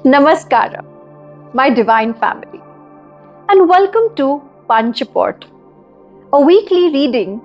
Namaskara, my divine family, and welcome to Panchapot, a weekly reading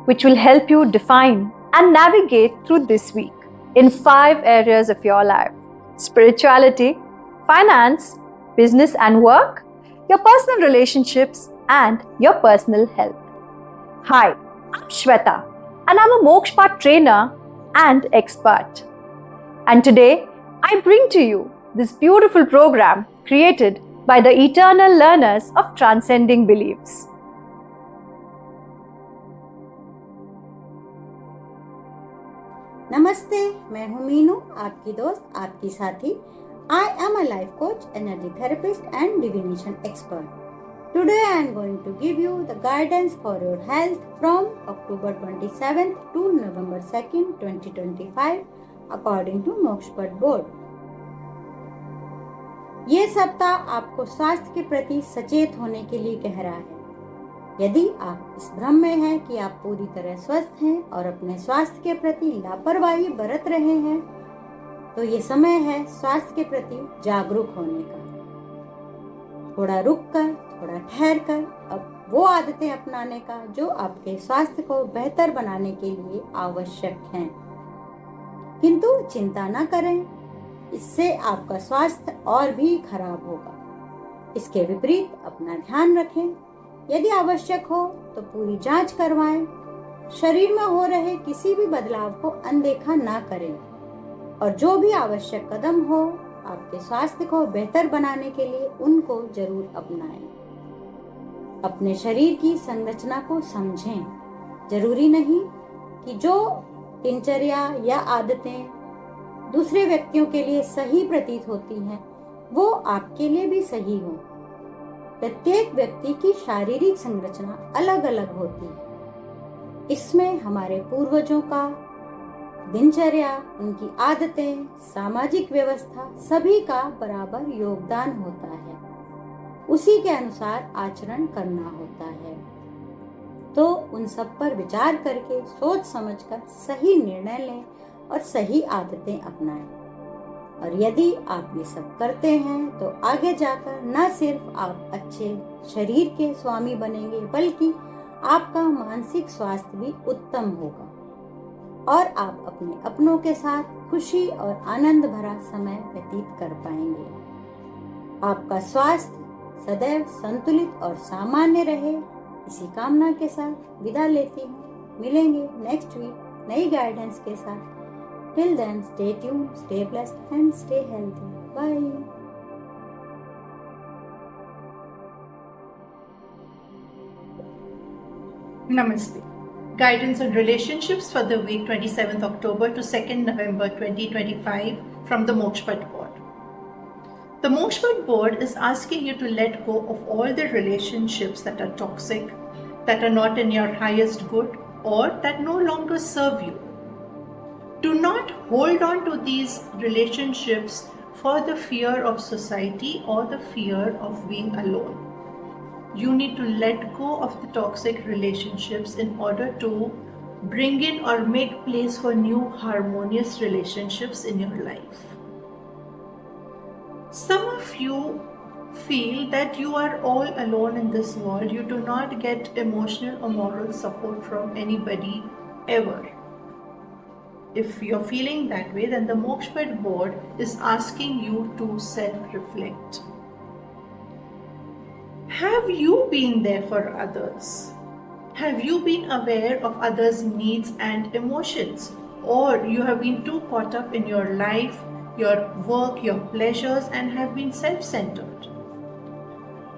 which will help you define and navigate through this week in 5 areas of your life: spirituality, finance, business and work, your personal relationships, and your personal health. Hi, I'm Shweta, and I'm a Mokshpat trainer and expert. And today, I bring to you this beautiful program created by the eternal learners of transcending beliefs. नमस्ते, मैं हूँ मीनू, आपकी दोस्त, आपकी साथी. I am a life coach, energy therapist and divination expert. Today I am going to give you the guidance for your health from October 27th to November 2nd, 2025 according to Mokshpat board. ये सप्ताह आपको स्वास्थ्य के प्रति सचेत होने के लिए कह रहा है. यदि आप इस भ्रम में हैं कि आप पूरी तरह स्वस्थ हैं और अपने स्वास्थ्य के प्रति लापरवाही बरत रहे हैं, तो ये समय है स्वास्थ्य के प्रति जागरूक होने का. थोड़ा रुककर, थोड़ा ठहरकर अब वो आदतें अपनाने का जो आपके स्वास्थ्य को बेहतर बनाने के लिए आवश्यक हैं. किंतु चिंता न करें, इससे आपका स्वास्थ्य और भी खराब होगा. इसके विपरीत अपना ध्यान रखें. यदि आवश्यक हो तो पूरी जांच करवाएं. शरीर में हो रहे किसी भी बदलाव को अनदेखा ना करें और जो भी आवश्यक कदम हो आपके स्वास्थ्य को बेहतर बनाने के लिए उनको जरूर अपनाएं. अपने शरीर की संरचना को समझें. जरूरी नहीं कि जो दिनचर्या या आदतें दूसरे व्यक्तियों के लिए सही प्रतीत होती हैं वो आपके लिए भी सही हो. प्रत्येक व्यक्ति की शारीरिक संरचना अलग अलग होती है. इसमें हमारे पूर्वजों का दिनचर्या, उनकी आदतें, सामाजिक व्यवस्था सभी का बराबर योगदान होता है. उसी के अनुसार आचरण करना होता है. तो उन सब पर विचार करके सोच समझकर सही निर्णय लें और सही आदतें अपनाएं. और यदि आप ये सब करते हैं तो आगे जाकर न सिर्फ आप अच्छे शरीर के स्वामी बनेंगे बल्कि आपका मानसिक स्वास्थ्य भी उत्तम होगा और आप अपने अपनों के साथ खुशी और आनंद भरा समय व्यतीत कर पाएंगे. आपका स्वास्थ्य सदैव संतुलित और सामान्य रहे, इसी कामना के साथ विदा लेती हूँ. मिलेंगे नेक्स्ट वीक नई गाइडेंस के साथ. Till then, stay tuned, stay blessed and stay healthy. Bye. Namaste. Guidance on relationships for the week 27th October to 2nd November 2025 from the Mokshpat board. The Mokshpat board is asking you to let go of all the relationships that are toxic, that are not in your highest good, or that no longer serve you. Do not hold on to these relationships for the fear of society or the fear of being alone. You need to let go of the toxic relationships in order to bring in or make place for new harmonious relationships in your life. Some of you feel that you are all alone in this world. You do not get emotional or moral support from anybody ever. If you're feeling that way, then the Mokshpat board is asking you to self-reflect. Have you been there for others? Have you been aware of others' needs and emotions? Or you have been too caught up in your life, your work, your pleasures, and have been self-centered?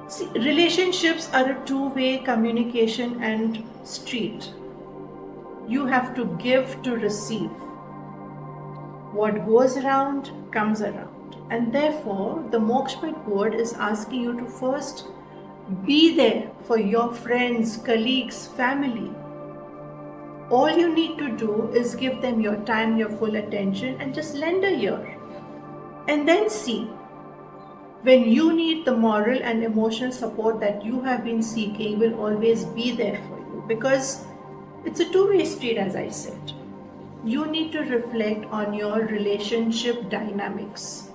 See, relationships are a two-way communication and street. You have to give to receive. What goes around comes around. And therefore, the Mokshpat board is asking you to first be there for your friends, colleagues, family. All you need to do is give them your time, your full attention, and just lend a ear. And then see. When you need the moral and emotional support that you have been seeking, will always be there for you, because it's a two-way street, as I said. You need to reflect on your relationship dynamics.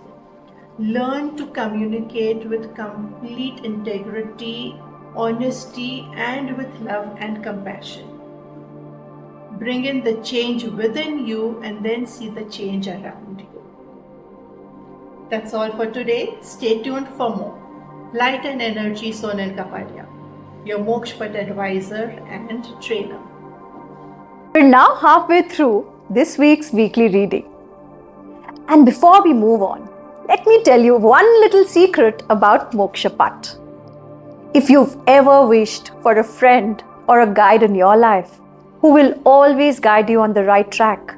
Learn to communicate with complete integrity, honesty, and with love and compassion. Bring in the change within you and then see the change around you. That's all for today. Stay tuned for more. Light and Energy Sonal Kapadia, your Mokshpat advisor and trainer. We're now halfway through this week's weekly reading. And before we move on, let me tell you one little secret about Mokshapat. If you've ever wished for a friend or a guide in your life who will always guide you on the right track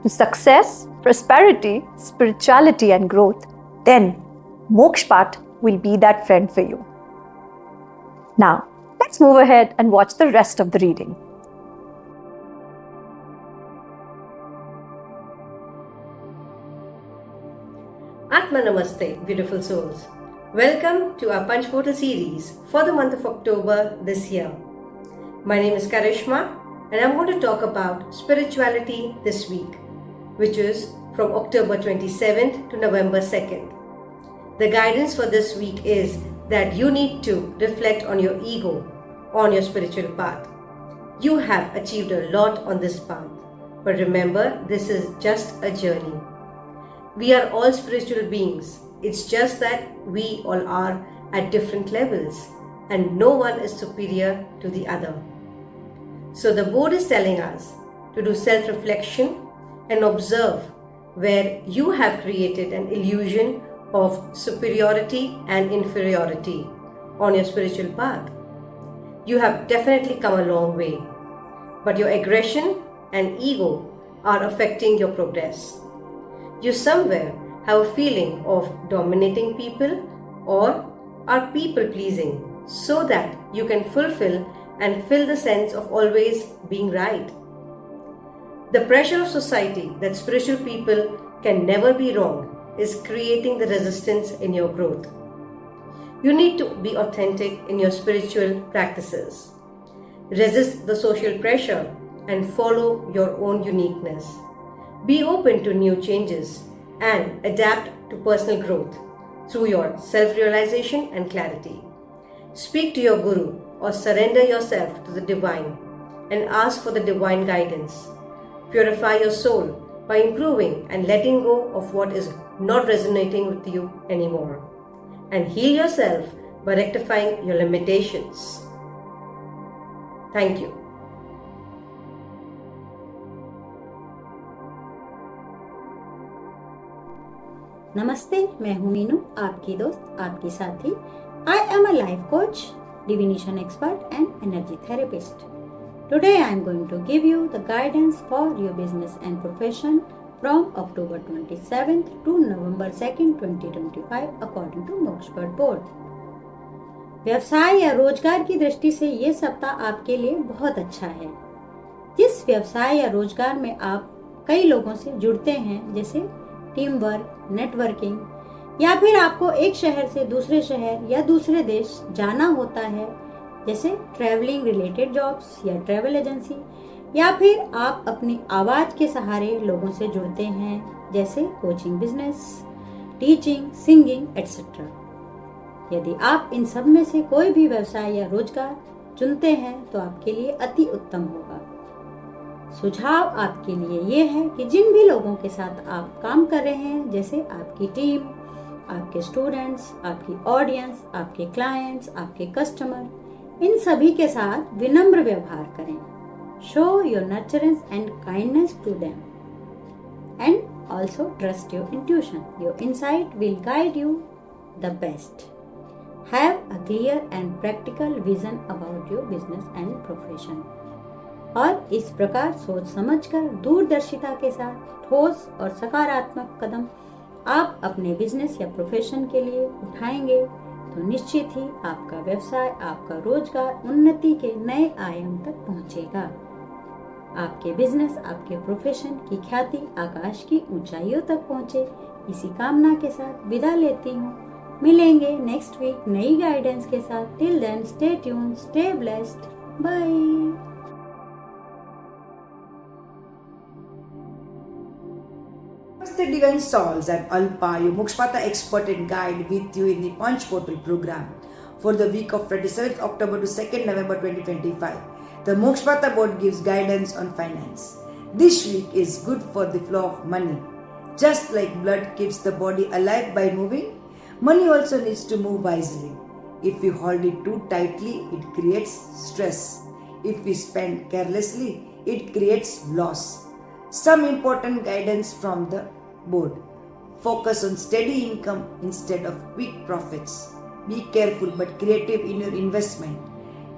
to success, prosperity, spirituality, and growth, then Mokshapat will be that friend for you. Now, let's move ahead and watch the rest of the reading. Atma Namaste, beautiful souls. Welcome to our Punch Portal series for the month of October this year. My name is Karishma and I'm going to talk about spirituality this week, which is from October 27th to November 2nd. The guidance for this week is that you need to reflect on your ego, on your spiritual path. You have achieved a lot on this path, but remember, this is just a journey. We are all spiritual beings. It's just that we all are at different levels and no one is superior to the other. So the board is telling us to do self-reflection and observe where you have created an illusion of superiority and inferiority on your spiritual path. You have definitely come a long way, but your aggression and ego are affecting your progress. You somewhere have a feeling of dominating people or are people pleasing so that you can fulfill and fill the sense of always being right. The pressure of society that spiritual people can never be wrong is creating the resistance in your growth. You need to be authentic in your spiritual practices. Resist the social pressure and follow your own uniqueness. Be open to new changes and adapt to personal growth through your self-realization and clarity. Speak to your guru or surrender yourself to the divine and ask for the divine guidance. Purify your soul by improving and letting go of what is not resonating with you anymore. And heal yourself by rectifying your limitations. Thank you. नमस्ते, मैं हूं मीनू, आपकी दोस्त, आपकी साथी। I am a life coach, divination expert and energy therapist. Today I am going to give you the guidance for your business and profession from October 27th to November 2nd, 2025 according to Mokshpat board. व्यवसाय या रोजगार की दृष्टि से ये सप्ताह आपके लिए बहुत अच्छा है। जिस व्यवसाय या रोजगार में आप कई लोगों से जुड़ते हैं, जैसे टीम वर्क, नेटवर्किंग, या फिर आपको एक शहर से दूसरे शहर या दूसरे देश जाना होता है, जैसे ट्रैवलिंग रिलेटेड जॉब्स या ट्रैवल एजेंसी, या फिर आप अपनी आवाज़ के सहारे लोगों से जुड़ते हैं, जैसे coaching business, teaching, singing etcetera. यदि आप इन सब में से कोई भी व्यवसाय या रोजगार चुनते हैं तो आपके लिए अति उत्तम होगा। सुझाव आपके लिए ये है कि जिन भी लोगों के साथ आप काम कर रहे हैं, जैसे आपकी टीम, आपके स्टूडेंट्स, आपकी ऑडियंस, आपके क्लाइंट्स, आपके कस्टमर, इन सभी के साथ विनम्र व्यवहार करें। Show your nurturance and kindness to them and also trust your intuition. Your insight will guide you the best. Have a clear and practical vision about your business and profession. और इस प्रकार सोच समझकर दूरदर्शिता के साथ ठोस और सकारात्मक कदम आप अपने बिजनेस या प्रोफेशन के लिए उठाएंगे तो निश्चित ही आपका व्यवसाय, आपका रोजगार उन्नति के नए आयाम तक पहुंचेगा। आपके बिजनेस, आपके प्रोफेशन की ख्याति आकाश की ऊंचाइयों तक पहुंचे, इसी कामना के साथ विदा लेती हूँ। मिलेंगे नेक्स्ट वीक नई गाइडेंस के साथ। Till then stay tuned, stay blessed, bye. नमस्ते the Divine Souls. I'm Alpa, your Mokshpata expert and guide with you in the Punch Portal program for the week of 27th October to 2nd November 2025. The Mokshpata board gives guidance on finance. This week is good for the flow of money. Just like blood keeps the body alive by moving, money also needs to move wisely. If we hold it too tightly, it creates stress. If we spend carelessly, it creates loss. Some important guidance from the board. Focus on steady income instead of quick profits. Be careful but creative in your investment.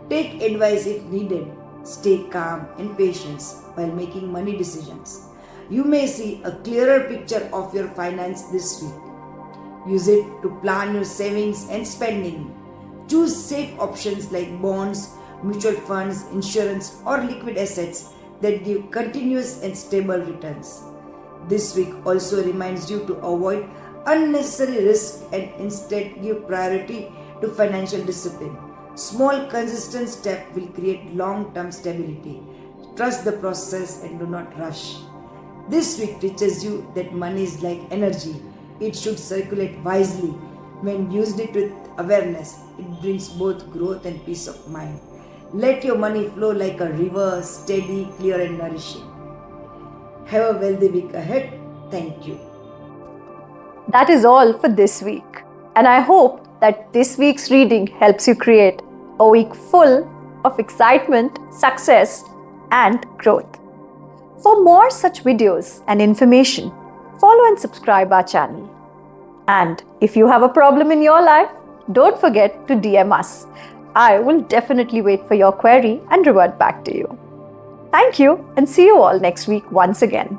Take advice if needed. Stay calm and patient while making money decisions. You may see a clearer picture of your finance this week. Use it to plan your savings and spending. Choose safe options like bonds, mutual funds, insurance, or liquid assets that give continuous and stable returns. This week also reminds you to avoid unnecessary risk and instead give priority to financial discipline. Small, consistent steps will create long-term stability. Trust the process and do not rush. This week teaches you that money is like energy. It should circulate wisely. When used it with awareness, it brings both growth and peace of mind. Let your money flow like a river, steady, clear and nourishing. Have a wealthy week ahead. Thank you. That is all for this week. And I hope that this week's reading helps you create a week full of excitement, success, and growth. For more such videos and information, follow and subscribe our channel. And if you have a problem in your life, don't forget to DM us. I will definitely wait for your query and revert back to you. Thank you and see you all next week once again.